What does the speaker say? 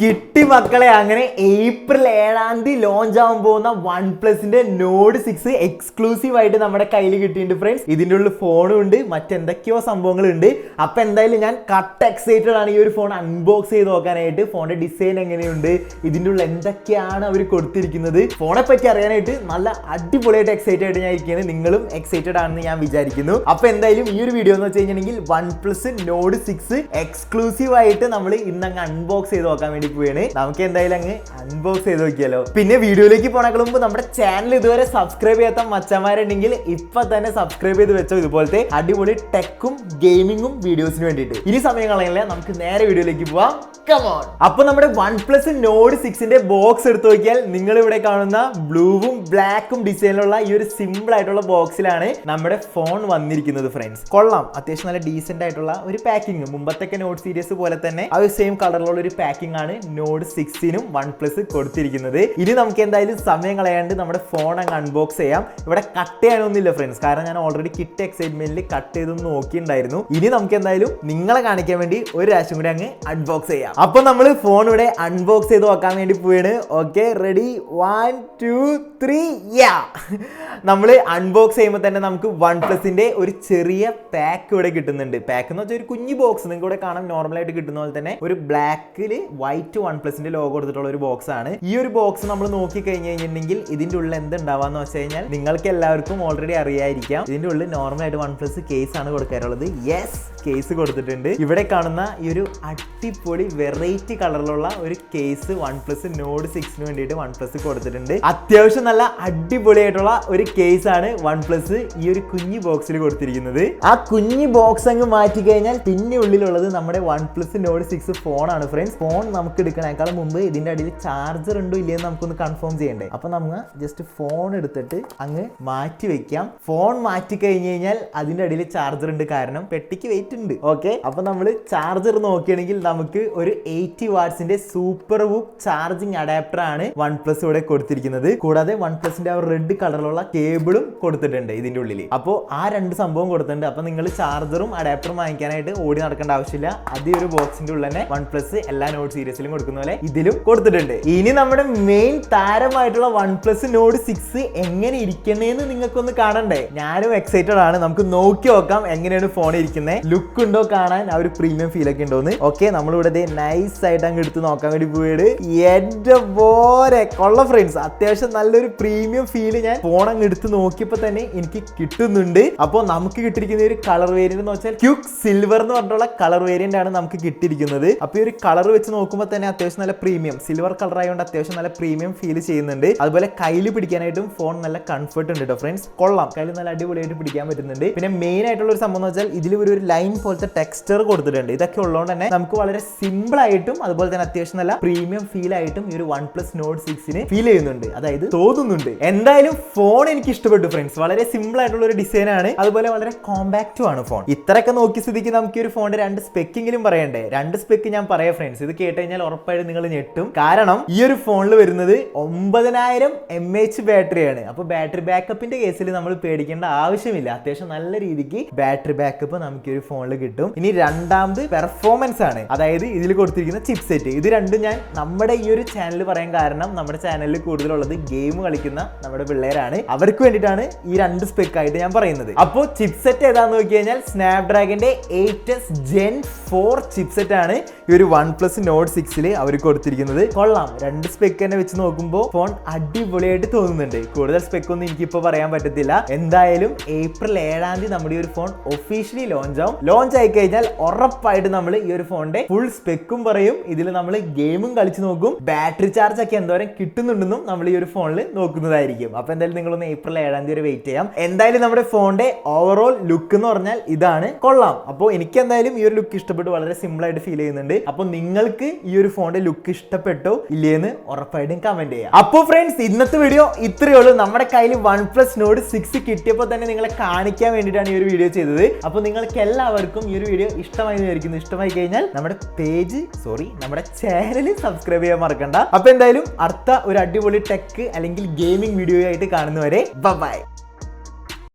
കിട്ടി മക്കളെ. അങ്ങനെ ഏപ്രിൽ 7 ലോഞ്ച് ആവാൻ പോകുന്ന OnePlusന്റെ Nord 6 എക്സ്ക്ലൂസീവ് ആയിട്ട് നമ്മുടെ കയ്യിൽ കിട്ടിയിട്ടുണ്ട് ഫ്രണ്ട്സ്. ഇതിൻ്റെ ഉള്ളിൽ ഫോണും ഉണ്ട്, മറ്റെന്തൊക്കെയോ സംഭവങ്ങളുണ്ട്. അപ്പൊ എന്തായാലും ഞാൻ കട്ട് എക്സൈറ്റഡ് ആണ് ഈ ഒരു ഫോൺ അൺബോക്സ് ചെയ്ത് നോക്കാനായിട്ട്. ഫോണിന്റെ ഡിസൈൻ എങ്ങനെയുണ്ട്, ഇതിൻ്റെ ഉള്ളിൽ എന്തൊക്കെയാണ് അവർ കൊടുത്തിരിക്കുന്നത്, ഫോണെ പറ്റി അറിയാനായിട്ട് നല്ല അടിപൊളിയായിട്ട് എക്സൈറ്റഡ് ആയിട്ട് ഞാൻ ഇരിക്കുകയാണ്. നിങ്ങളും എക്സൈറ്റഡ് ആണെന്ന് ഞാൻ വിചാരിക്കുന്നു. അപ്പൊ എന്തായാലും ഈ ഒരു വീഡിയോ എന്ന് വെച്ച് കഴിഞ്ഞിട്ടുണ്ടെങ്കിൽ OnePlus Nord 6 എക്സ്ക്ലൂസീവ് ആയിട്ട് നമ്മൾ ഇന്നങ്ങ് അൺബോക്സ് ചെയ്ത് നോക്കാൻ വേണ്ടി പോയാണ്. നമുക്ക് എന്തായാലും അങ്ങ് അൺബോക്സ് ചെയ്ത് നോക്കിയാലോ. പിന്നെ വീഡിയോയിലേക്ക് പോണേക്കാൾ മുമ്പ് നമ്മുടെ ചാനൽ ഇതുവരെ സബ്സ്ക്രൈബ് ചെയ്യാത്ത മച്ചന്മാരുണ്ടെങ്കിൽ ഇപ്പൊ തന്നെ സബ്സ്ക്രൈബ് ചെയ്ത് വെച്ചോ, ഇതുപോലത്തെ അടിപൊളി ടെക്കും ഗെയിമിങ്ങും വീഡിയോസിന് വേണ്ടിയിട്ട്. ഇനി സമയം കളയില്ല, നമുക്ക് നേരെ വീഡിയോയിലേക്ക് പോവാം. അപ്പൊ നമ്മുടെ OnePlus Nord 6ന്റെ ബോക്സ് എടുത്തു നോക്കിയാൽ നിങ്ങൾ ഇവിടെ കാണുന്ന ബ്ലൂവും ബ്ലാക്കും ഡിസൈനിലുള്ള ഈ ഒരു സിമ്പിൾ ആയിട്ടുള്ള ബോക്സിലാണ് നമ്മുടെ ഫോൺ വന്നിരിക്കുന്നത് ഫ്രണ്ട്സ്. കൊള്ളാം, അത്യാവശ്യം നല്ല ഡീസെന്റ് ആയിട്ടുള്ള ഒരു പാക്കിംഗ്. മുമ്പത്തെ നോട്ട് സീരീസ് പോലെ തന്നെ ആ ഒരു സെയിം കളറിലുള്ള ഒരു പാക്കിംഗ് ആണ് Nord 6നും OnePlus കൊടുത്തിരിക്കുന്നത്. ഇനി നമുക്ക് എന്തായാലും സമയം കളയാണ്ട് നമ്മുടെ ഫോൺ അങ്ങ് അൺബോക്സ് ചെയ്യാം. ഇവിടെ കട്ട് ചെയ്യാനൊന്നുമില്ല ഫ്രണ്ട്സ്, കാരണം ഞാൻ ഓൾറെഡി കിറ്റ് എക്സൈറ്റ്മെന്റിൽ കട്ട് ചെയ്തൊന്ന് നോക്കിയിട്ടുണ്ടായിരുന്നു. ഇനി നമുക്ക് എന്തായാലും നിങ്ങളെ കാണിക്കാൻ വേണ്ടി ഒരു പ്രാവശ്യം കൂടി അങ്ങ് അൺബോക്സ് ചെയ്യാം. അപ്പൊ നമ്മൾ ഫോൺ ഇവിടെ അൺബോക്സ് ചെയ്ത് നോക്കാൻ വേണ്ടി പോവാണ്. ഓക്കെ, റെഡി, 1 2 3 യാ. നമ്മൾ അൺബോക്സ് ചെയ്യുമ്പോൾ തന്നെ നമുക്ക് OnePlusന്റെ ഒരു ചെറിയ പാക്ക് ഇവിടെ കിട്ടുന്നുണ്ട്. പാക്ക് എന്ന് വെച്ചാൽ ഒരു കുഞ്ഞു ബോക്സ്, നിങ്ങൾക്ക് ഇവിടെ കാണാം നോർമലായിട്ട് കിട്ടുന്ന പോലെ തന്നെ ഒരു ബ്ലാക്കിൽ വൈറ്റ് OnePlusന്റെ ലോഗോ കൊടുത്തിട്ടുള്ള ഒരു ബോക്സ് ആണ്. ഈ ഒരു ബോക്സ് നമ്മൾ നോക്കി കഴിഞ്ഞ് കഴിഞ്ഞിട്ടുണ്ടെങ്കിൽ ഇതിന്റെ ഉള്ളിൽ എന്തുണ്ടാവാന്ന് വെച്ച് കഴിഞ്ഞാൽ നിങ്ങൾക്ക് എല്ലാവർക്കും ഓൾറെഡി അറിയായിരിക്കാം. ഇതിന്റെ ഉള്ളിൽ നോർമലായിട്ട് OnePlus കേസ് ആണ് കൊടുക്കാറുള്ളത്. യെസ്, കേസ് കൊടുത്തിട്ടുണ്ട്. ഇവിടെ കാണുന്ന ഈ ഒരു അടിപൊളി വെറൈറ്റി കളറിലുള്ള ഒരു കേസ് OnePlus Nord 6ന് വേണ്ടിയിട്ട് OnePlus കൊടുത്തിട്ടുണ്ട്. അത്യാവശ്യം നല്ല അടിപൊളിയായിട്ടുള്ള ഒരു കേസ് ആണ് OnePlus ഈ ഒരു കുഞ്ഞു ബോക്സിൽ കൊടുത്തിരിക്കുന്നത്. ആ കുഞ്ഞു ബോക്സ് അങ്ങ് മാറ്റി കഴിഞ്ഞാൽ പിന്നെ ഉള്ളിലുള്ളത് നമ്മുടെ OnePlus Nord 6 ഫോണാണ് ഫ്രണ്ട്സ്. ഫോൺ നമുക്ക് എടുക്കണേക്കാൾ മുമ്പ് ഇതിന്റെ അടിയിൽ ചാർജർ ഉണ്ടോ ഇല്ലയെന്ന് നമുക്കൊന്ന് കൺഫേം ചെയ്യണ്ടേ. അപ്പൊ നമുക്ക് ജസ്റ്റ് ഫോൺ എടുത്തിട്ട് അങ്ങ് മാറ്റി വെക്കാം. ഫോൺ മാറ്റി കഴിഞ്ഞ് കഴിഞ്ഞാൽ അതിന്റെ അടിയിൽ ചാർജർ ഉണ്ട്, കാരണം പെട്ടിക്ക് വെയിറ്റ് ഉണ്ട്. ഓക്കെ, അപ്പൊ നമ്മൾ ചാർജർ നോക്കുകയാണെങ്കിൽ നമുക്ക് ഒരു 80 വാട്ട്സിന്റെ സൂപ്പർ ഹുക്ക് ചാർജിങ് അഡാപ്റ്റർ ആണ് OnePlus ഇവിടെ കൊടുത്തിരിക്കുന്നത്. കൂടാതെ OnePlusന്റെ ആ റെഡ് കളറിലുള്ള കേബിളും കൊടുത്തിട്ടുണ്ട് ഇതിന്റെ ഉള്ളിൽ. അപ്പോൾ ആ രണ്ട് സംഭവം കൊടുത്തിട്ടുണ്ട്. അപ്പൊ നിങ്ങൾ ചാർജറും അഡാപ്റ്ററും വാങ്ങിക്കാനായിട്ട് ഓടി നടക്കേണ്ട ആവശ്യമില്ല. അതേ ഒരു ബോക്സിന്റെ ഉള്ളിൽ തന്നെ OnePlus എല്ലാ നോട്ട് സീരീസിലും കൊടുക്കുന്ന പോലെ ഇതിലും കൊടുത്തിട്ടുണ്ട്. ഇനി നമ്മുടെ മെയിൻ താരമായിട്ടുള്ള OnePlus Nord 6 എങ്ങനെ ഇരിക്കണേന്ന് നിങ്ങൾക്കൊന്ന് കാണണ്ടേ? ഞാനും എക്സൈറ്റഡ് ആണ്. നമുക്ക് നോക്കി നോക്കാം എങ്ങനെയാണ് ഫോൺ ഇരിക്കുന്നത്, ലുക്ക് ഉണ്ടോ കാണാൻ, ആ ഒരു പ്രീമിയം ഫീൽ ഒക്കെ ഉണ്ടോന്ന്. ഓക്കെ, നമ്മളിവിടെ നൈസ് ആയിട്ട് അങ്ങ് എടുത്ത് നോക്കാൻ വേണ്ടി പോയത്. എന്റെ പോരെ കൊള്ള ഫ്രണ്ട്സ്, അത്യാവശ്യം നല്ലൊരു പ്രീമിയം ഫീല് ഞാൻ ഫോൺ അങ്ങ് എടുത്ത് നോക്കിയപ്പോ തന്നെ എനിക്ക് കിട്ടുന്നുണ്ട്. അപ്പോൾ നമുക്ക് കിട്ടിയിരിക്കുന്ന ഒരു കളർ വേരിയന്റ് എന്ന് വെച്ചാൽ ക്യുക്ക് സിൽവർ എന്ന് പറഞ്ഞിട്ടുള്ള കളർ വേരിയന്റ് ആണ് നമുക്ക് കിട്ടിയിരിക്കുന്നത്. അപ്പൊ ഈ ഒരു കളർ വെച്ച് നോക്കുമ്പോൾ തന്നെ അത്യാവശ്യം നല്ല പ്രീമിയം സിൽവർ കളർ ആയതുകൊണ്ട് അത്യാവശ്യം നല്ല പ്രീമിയം ഫീൽ ചെയ്യുന്നുണ്ട്. അതുപോലെ കയ്യിൽ പിടിക്കാനായിട്ടും ഫോൺ നല്ല കംഫർട്ട് ഉണ്ട് കേട്ടോ ഫ്രണ്ട്സ്. കൊള്ളാം, കയ്യിൽ നല്ല അടിപൊളിയായിട്ട് പിടിക്കാൻ പറ്റുന്നുണ്ട്. പിന്നെ മെയിൻ ആയിട്ടുള്ള ഒരു സംഭവം എന്ന് വെച്ചാൽ ഇതിൽ ഒരു ലൈൻ പോലത്തെ ടെക്സ്ചർ കൊടുത്തിട്ടുണ്ട്. ഇതൊക്കെ ഉള്ളതുകൊണ്ട് തന്നെ നമുക്ക് വളരെ സിമ്പിൾ ആയിട്ടും അതുപോലെ തന്നെ അത്യാവശ്യം നല്ല പ്രീമിയം ഫീൽ ആയിട്ടും ഈ ഒരു OnePlus Nord 6ന് ഫീൽ ചെയ്യുന്നുണ്ട്, അതായത് തോന്നുന്നുണ്ട്. എന്തായാലും ഫോൺ എനിക്ക് ഇഷ്ടപ്പെട്ടു ഫ്രണ്ട്സ്. വളരെ സിമ്പിൾ ആയിട്ടുള്ള ഒരു ഡിസൈൻ ആണ്, അതുപോലെ വളരെ കോമ്പാക്റ്റും ആണ് ഫോൺ. ഇത്രയൊക്കെ നോക്കി സ്ഥിതിക്ക് നമുക്ക് ഈ ഒരു ഫോണിന്റെ 2 സ്പെക്കെങ്കിലും പറയണ്ടേ. 2 സ്പെക്ക് ഞാൻ പറയാം ഫ്രണ്ട്സ്. ഇത് കേട്ട് കഴിഞ്ഞാൽ ഉറപ്പായിട്ട് നിങ്ങൾ ഞെട്ടും, കാരണം ഈ ഒരു ഫോണിൽ വരുന്നത് 9000 mAh ബാറ്ററിയാണ്. അപ്പൊ ബാറ്ററി ബാക്കപ്പിന്റെ കേസിൽ നമ്മൾ പേടിക്കേണ്ട ആവശ്യമില്ല. അത്യാവശ്യം നല്ല രീതിക്ക് ബാറ്ററി ബാക്കപ്പ് നമുക്ക് ഈ ഒരു ഫോണിൽ കിട്ടും. ഇനി രണ്ടാമത് പെർഫോമൻസ് ആണ്, അതായത് ഇതിൽ കൊടുത്തിരിക്കുന്ന ചിപ്പ് സെറ്റ്. ഇത് രണ്ടും ഞാൻ നമ്മുടെ ഈ ഒരു ചാനൽ പറയാൻ കാരണം നമ്മുടെ ചാനലിൽ കൂടുതലുള്ളത് ഗെയിം കളിക്കുന്ന നമ്മുടെ പിള്ളേരാണ്. അവർക്ക് വേണ്ടിയിട്ടാണ് ഈ 2 സ്പെക്ക് ആയിട്ട് ഞാൻ പറയുന്നത്. അപ്പോൾ ചിപ്പ് സെറ്റ് ഏതാന്ന് നോക്കി കഴിഞ്ഞാൽ സ്നാപ്ഡ്രാഗന്റെ 8s Gen 4 ചിപ്പ് സെറ്റ് ആണ് ഈ ഒരു OnePlus Nord 6ൽ അവർ കൊടുത്തിരിക്കുന്നത്. കൊള്ളാം, 2 സ്പെക്ക് തന്നെ വെച്ച് നോക്കുമ്പോൾ ഫോൺ അടിപൊളിയായിട്ട് തോന്നുന്നുണ്ട്. കൂടുതൽ സ്പെക്ക് ഒന്നും എനിക്കിപ്പോൾ പറയാൻ പറ്റത്തില്ല. എന്തായാലും ഏപ്രിൽ 7 നമ്മുടെ ഈ ഒരു ഫോൺ ഒഫീഷ്യലി ലോഞ്ച് ആവും. ലോഞ്ച് ആയി കഴിഞ്ഞാൽ ഉറപ്പായിട്ട് നമ്മൾ ഈ ഒരു ഫോണിന്റെ ഫുൾ സ്പെക്കും പറയും. ഇതിൽ നമ്മൾ ഗെയിമും കളിച്ച് നോക്കും, ബാറ്ററി ചാർജ് ഒക്കെ എന്തോരം കിട്ടുന്നുണ്ടെന്നും നമ്മൾ ഈ ഒരു ഫോണിൽ നോക്കുന്നതായിരിക്കും. അപ്പൊ എന്തായാലും നിങ്ങളൊന്ന് ഏപ്രിൽ 7 വരെ വെയിറ്റ് ചെയ്യാം. എന്തായാലും നമ്മുടെ ഫോണിന്റെ ഓവറോൾ ലുക്ക് എന്ന് പറഞ്ഞാൽ ഇതാണ്. കൊള്ളാം. അപ്പോൾ എനിക്ക് എന്തായാലും ഈ ഒരു ലുക്ക് ഇഷ്ടപ്പെട്ടു, വളരെ സിമ്പിൾ ആയിട്ട് ഫീൽ ചെയ്യുന്നുണ്ട്. അപ്പോൾ നിങ്ങൾക്ക് ഈ ഒരു ഫോണിന്റെ ലുക്ക് ഇഷ്ടപ്പെട്ടോ ഇല്ലേന്ന് ഉറപ്പായിട്ടും കമന്റ് ചെയ്യാം. അപ്പോൾ ഫ്രണ്ട്സ്, ഇന്നത്തെ വീഡിയോ ഇത്രയേ ഉള്ളൂ. നമ്മുടെ കയ്യിൽ OnePlus Nord 6 കിട്ടിയപ്പോൾ തന്നെ നിങ്ങളെ കാണിക്കാൻ വേണ്ടിയിട്ടാണ് ഈ ഒരു വീഡിയോ ചെയ്തത്. അപ്പോൾ നിങ്ങൾക്ക് എല്ലാവർക്കും ഈ ഒരു വീഡിയോ ഇഷ്ടമായി വിചാരിക്കുന്നു. ഇഷ്ടമായി കഴിഞ്ഞാൽ നമ്മുടെ ചാനൽ സബ്സ്ക്രൈബ് ചെയ്യാൻ മറക്കണ്ട. അപ്പൊ എന്തായാലും അടുത്ത ഒരു അടിപൊളി ടെക് അല്ലെങ്കിൽ ഗെയിമിംഗ് വീഡിയോ ആയിട്ട് കാണുന്നവരെ ബൈ.